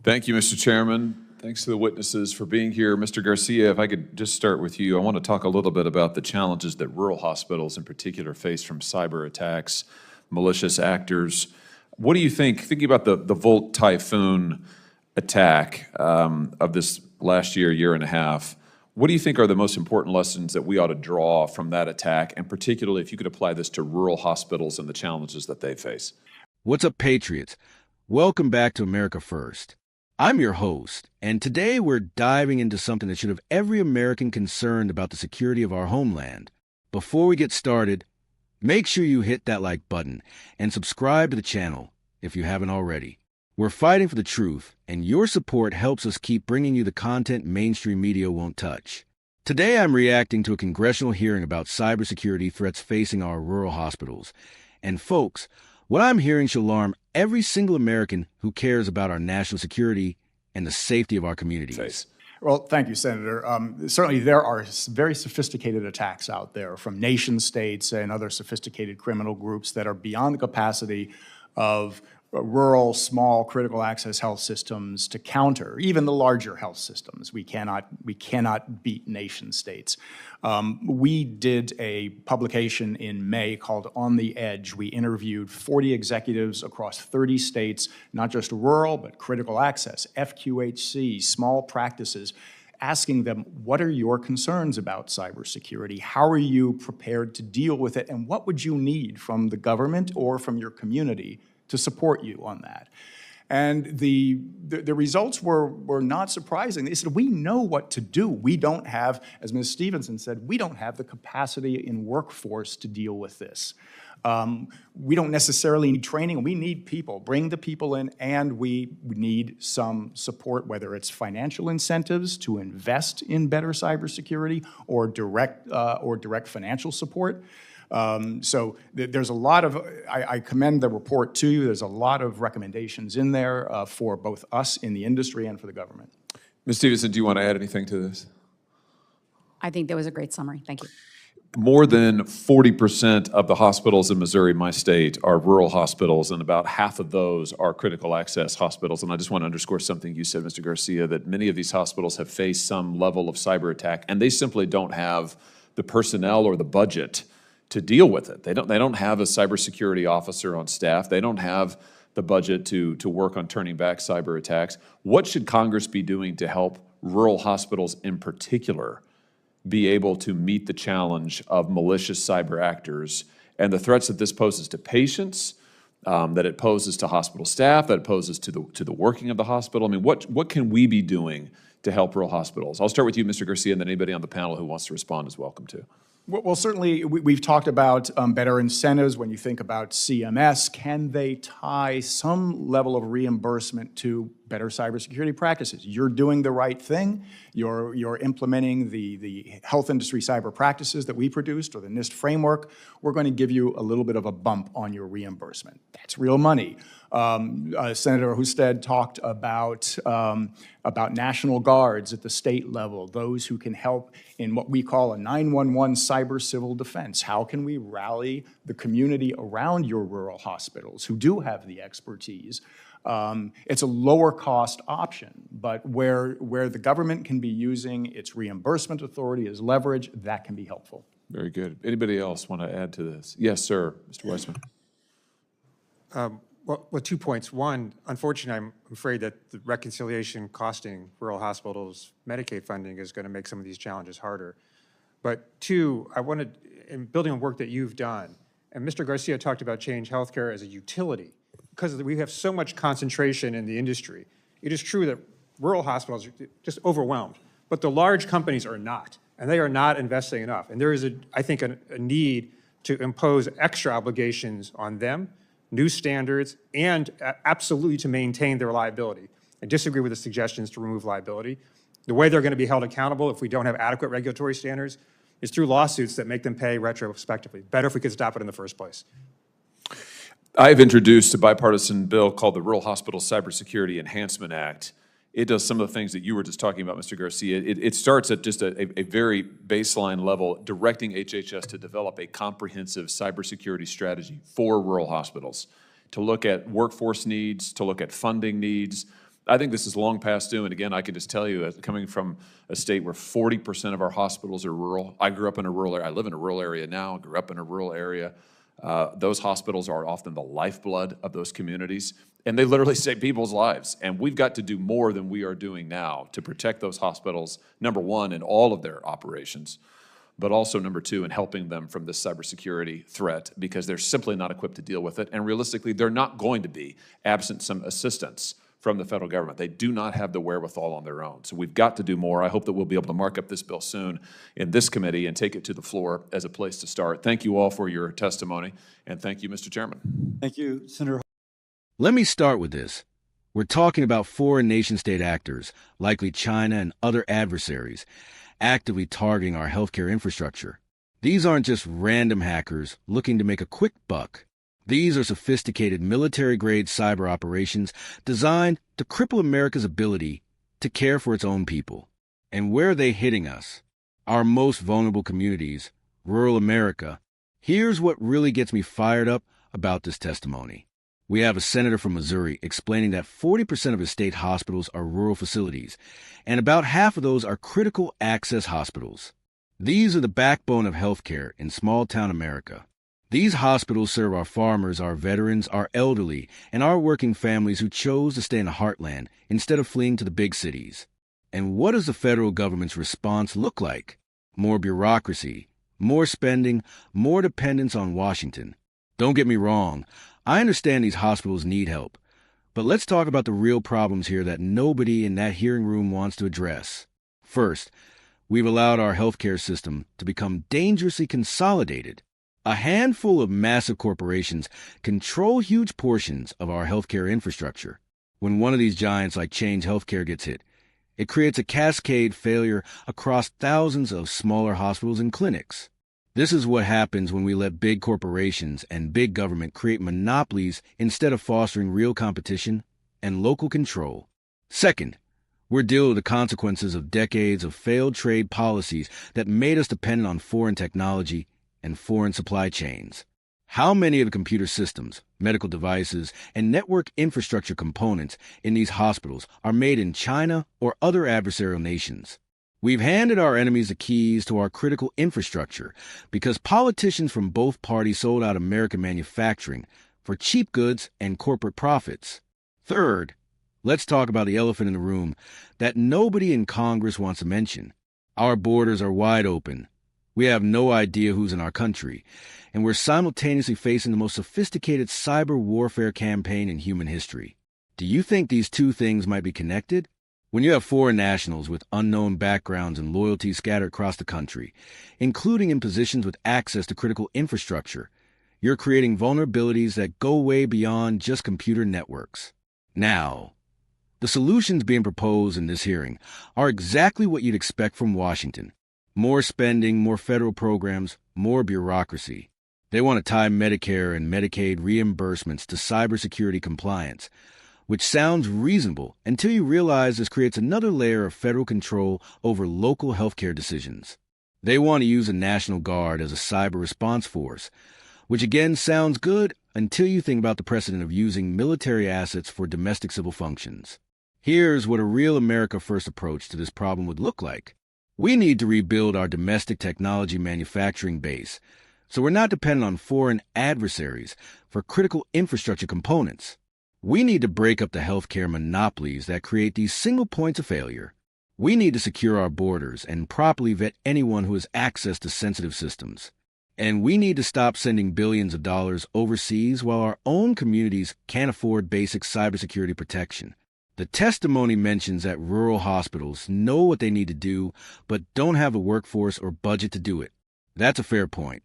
Thank you, Mr. Chairman. Thanks to the witnesses for being here. Mr. Garcia, if I could just start with you, I want to talk a little bit about the challenges that rural hospitals in particular face from cyber attacks, malicious actors. What do you think, thinking about the Volt Typhoon attack of this last year and a half, what do you think are the most important lessons that we ought to draw from that attack, and particularly if you could apply this to rural hospitals and the challenges that they face? What's up, Patriots? Welcome back to America First. I'm your host, and today we're diving into something that should have every American concerned about the security of our homeland. Before we get started, make sure you hit that like button and subscribe to the channel if you haven't already. We're fighting for the truth, and your support helps us keep bringing you the content mainstream media won't touch. Today I'm reacting to a congressional hearing about cybersecurity threats facing our rural hospitals. And folks, what I'm hearing should alarm every single American who cares about our national security and the safety of our communities. Well, thank you, Senator. Certainly there are very sophisticated attacks out there from nation states and other sophisticated criminal groups that are beyond the capacity of rural, small, critical access health systems to counter, even the larger health systems. We cannot beat nation states. We did a publication in May called On the Edge. We interviewed 40 executives across 30 states, not just rural, but critical access, FQHC, small practices, asking them, what are your concerns about cybersecurity? How are you prepared to deal with it? And what would you need from the government or from your community to support you on that? And the results were not surprising. They said, we know what to do. We don't have, as Ms. Stevenson said, we don't have the capacity in workforce to deal with this. We don't necessarily need training. We need people. Bring the people in, and we need some support, whether it's financial incentives to invest in better cybersecurity or direct financial support. So there's a lot of, I commend the report to you. There's a lot of recommendations in there for both us in the industry and for the government. Ms. Stevenson, do you want to add anything to this? I think that was a great summary. Thank you. More than 40% of the hospitals in Missouri, my state, are rural hospitals, and about half of those are critical access hospitals. And I just want to underscore something you said, Mr. Garcia, that many of these hospitals have faced some level of cyber attack, and they simply don't have the personnel or the budget to deal with it. They don't have a cybersecurity officer on staff. They don't have the budget to work on turning back cyber attacks. What should Congress be doing to help rural hospitals in particular be able to meet the challenge of malicious cyber actors and the threats that this poses to patients, that it poses to hospital staff, that it poses to the working of the hospital? I mean, what can we be doing to help rural hospitals? I'll start with you, Mr. Garcia, and then anybody on the panel who wants to respond is welcome to. Well, certainly we've talked about better incentives. When you think about CMS, can they tie some level of reimbursement to better cybersecurity practices? You're doing the right thing. You're implementing the health industry cyber practices that we produced, or the NIST framework. We're going to give you a little bit of a bump on your reimbursement. That's real money. Senator Husted talked about national guards at the state level, those who can help in what we call a 911 cyber civil defense. How can we rally the community around your rural hospitals who do have the expertise? It's a lower cost option, but where the government can be using its reimbursement authority as leverage, that can be helpful. Very good. Anybody else want to add to this? Yes, sir, Mr. Weissman. Well, 2 points. One, unfortunately, I'm afraid that the reconciliation costing rural hospitals Medicaid funding is going to make some of these challenges harder. But two, I wanted, in building on work that you've done, and Mr. Garcia talked about Change Healthcare as a utility, because we have so much concentration in the industry. It is true that rural hospitals are just overwhelmed, but the large companies are not, and they are not investing enough. And there is, I think, a need to impose extra obligations on them, new standards, and absolutely to maintain their liability. I disagree with the suggestions to remove liability. The way they're going to be held accountable if we don't have adequate regulatory standards is through lawsuits that make them pay retrospectively. Better if we could stop it in the first place. I've introduced a bipartisan bill called the Rural Hospital Cybersecurity Enhancement Act. It does some of the things that you were just talking about, Mr. Garcia. It starts at just a very baseline level, directing HHS to develop a comprehensive cybersecurity strategy for rural hospitals, to look at workforce needs, to look at funding needs, I think this is long past due, and again, I can just tell you, coming from a state where 40% of our hospitals are rural. I grew up in a rural area. I live in a rural area now. Grew up in a rural area. Those hospitals are often the lifeblood of those communities, and they literally save people's lives. And we've got to do more than we are doing now to protect those hospitals, number one, in all of their operations, but also, number two, in helping them from this cybersecurity threat, because they're simply not equipped to deal with it. And realistically, they're not going to be, absent some assistance from the federal government. They do not have the wherewithal on their own. So we've got to do more. I hope that we'll be able to mark up this bill soon in this committee and take it to the floor as a place to start. Thank you all for your testimony, and thank you, Mr. Chairman. Thank you, Senator. Let me start with this. We're talking about foreign nation-state actors, likely China and other adversaries, actively targeting our healthcare infrastructure. These aren't just random hackers looking to make a quick buck. These are sophisticated military-grade cyber operations designed to cripple America's ability to care for its own people. And where are they hitting us? Our most vulnerable communities, rural America. Here's what really gets me fired up about this testimony. We have a senator from Missouri explaining that 40% of his state hospitals are rural facilities, and about half of those are critical access hospitals. These are the backbone of healthcare in small-town America. These hospitals serve our farmers, our veterans, our elderly, and our working families who chose to stay in the heartland instead of fleeing to the big cities. And what does the federal government's response look like? More bureaucracy, more spending, more dependence on Washington. Don't get me wrong, I understand these hospitals need help, but let's talk about the real problems here that nobody in that hearing room wants to address. First, we've allowed our healthcare system to become dangerously consolidated. A handful of massive corporations control huge portions of our healthcare infrastructure. When one of these giants like Change Healthcare gets hit, it creates a cascade failure across thousands of smaller hospitals and clinics. This is what happens when we let big corporations and big government create monopolies instead of fostering real competition and local control. Second, we're dealing with the consequences of decades of failed trade policies that made us dependent on foreign technology and foreign supply chains. How many of the computer systems, medical devices, and network infrastructure components in these hospitals are made in China or other adversarial nations? We've handed our enemies the keys to our critical infrastructure because politicians from both parties sold out American manufacturing for cheap goods and corporate profits. Third, let's talk about the elephant in the room that nobody in Congress wants to mention. Our borders are wide open. We have no idea who's in our country, and we're simultaneously facing the most sophisticated cyber warfare campaign in human history. Do you think these two things might be connected? When you have foreign nationals with unknown backgrounds and loyalties scattered across the country, including in positions with access to critical infrastructure, you're creating vulnerabilities that go way beyond just computer networks. Now, the solutions being proposed in this hearing are exactly what you'd expect from Washington. More spending, more federal programs, more bureaucracy. They want to tie Medicare and Medicaid reimbursements to cybersecurity compliance, which sounds reasonable until you realize this creates another layer of federal control over local healthcare decisions. They want to use a National Guard as a cyber response force, which again sounds good until you think about the precedent of using military assets for domestic civil functions. Here's what a real America First approach to this problem would look like. We need to rebuild our domestic technology manufacturing base so we're not dependent on foreign adversaries for critical infrastructure components. We need to break up the healthcare monopolies that create these single points of failure. We need to secure our borders and properly vet anyone who has access to sensitive systems. And we need to stop sending billions of dollars overseas while our own communities can't afford basic cybersecurity protection. The testimony mentions that rural hospitals know what they need to do, but don't have the workforce or budget to do it. That's a fair point.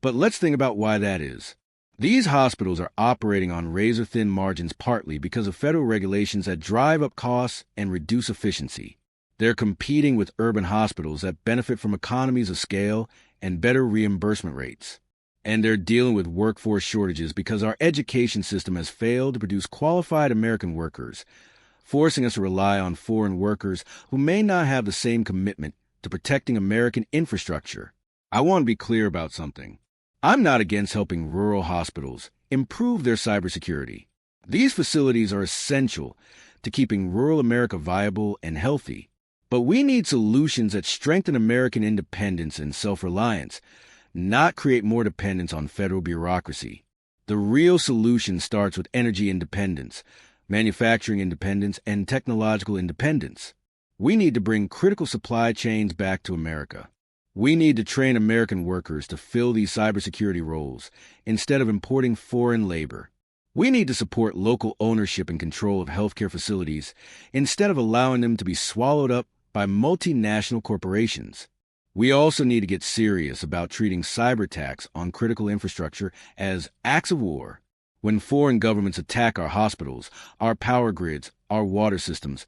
But let's think about why that is. These hospitals are operating on razor-thin margins partly because of federal regulations that drive up costs and reduce efficiency. They're competing with urban hospitals that benefit from economies of scale and better reimbursement rates. And they're dealing with workforce shortages because our education system has failed to produce qualified American workers, forcing us to rely on foreign workers who may not have the same commitment to protecting American infrastructure. I want to be clear about something. I'm not against helping rural hospitals improve their cybersecurity. These facilities are essential to keeping rural America viable and healthy. But we need solutions that strengthen American independence and self-reliance, not create more dependence on federal bureaucracy. The real solution starts with energy independence, manufacturing independence, and technological independence. We need to bring critical supply chains back to America. We need to train American workers to fill these cybersecurity roles instead of importing foreign labor. We need to support local ownership and control of healthcare facilities instead of allowing them to be swallowed up by multinational corporations. We also need to get serious about treating cyber attacks on critical infrastructure as acts of war. When foreign governments attack our hospitals, our power grids, our water systems,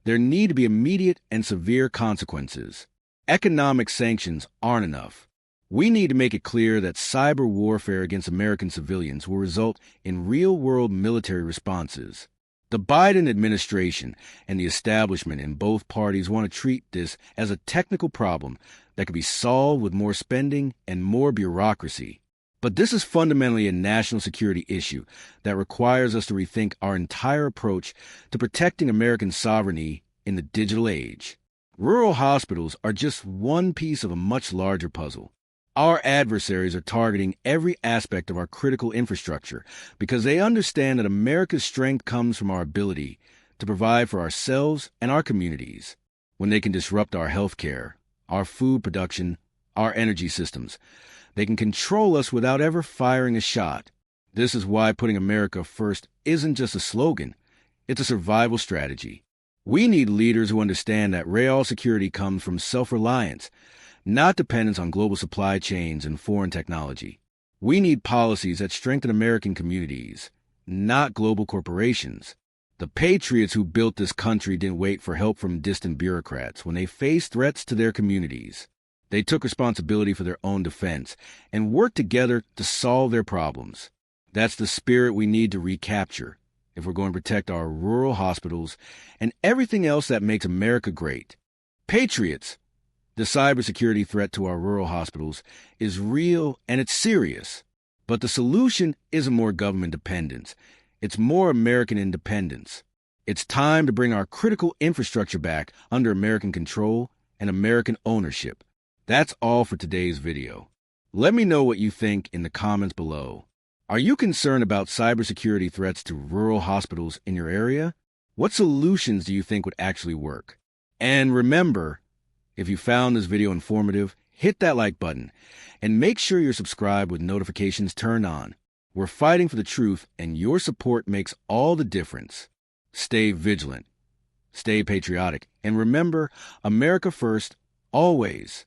there need to be immediate and severe consequences. Economic sanctions aren't enough. We need to make it clear that cyber warfare against American civilians will result in real-world military responses. The Biden administration and the establishment in both parties want to treat this as a technical problem that could be solved with more spending and more bureaucracy. But this is fundamentally a national security issue that requires us to rethink our entire approach to protecting American sovereignty in the digital age. Rural hospitals are just one piece of a much larger puzzle. Our adversaries are targeting every aspect of our critical infrastructure because they understand that America's strength comes from our ability to provide for ourselves and our communities. When they can disrupt our health care, our food production, our energy systems, they can control us without ever firing a shot. This is why putting America first isn't just a slogan, it's a survival strategy. We need leaders who understand that real security comes from self-reliance, not dependence on global supply chains and foreign technology. We need policies that strengthen American communities, not global corporations. The patriots who built this country didn't wait for help from distant bureaucrats when they faced threats to their communities. They took responsibility for their own defense and worked together to solve their problems. That's the spirit we need to recapture if we're going to protect our rural hospitals and everything else that makes America great. Patriots, the cybersecurity threat to our rural hospitals is real and it's serious. But the solution isn't more government dependence. It's more American independence. It's time to bring our critical infrastructure back under American control and American ownership. That's all for today's video. Let me know what you think in the comments below. Are you concerned about cybersecurity threats to rural hospitals in your area? What solutions do you think would actually work? And remember, if you found this video informative, hit that like button and make sure you're subscribed with notifications turned on. We're fighting for the truth, and your support makes all the difference. Stay vigilant, stay patriotic, and remember, America first, always.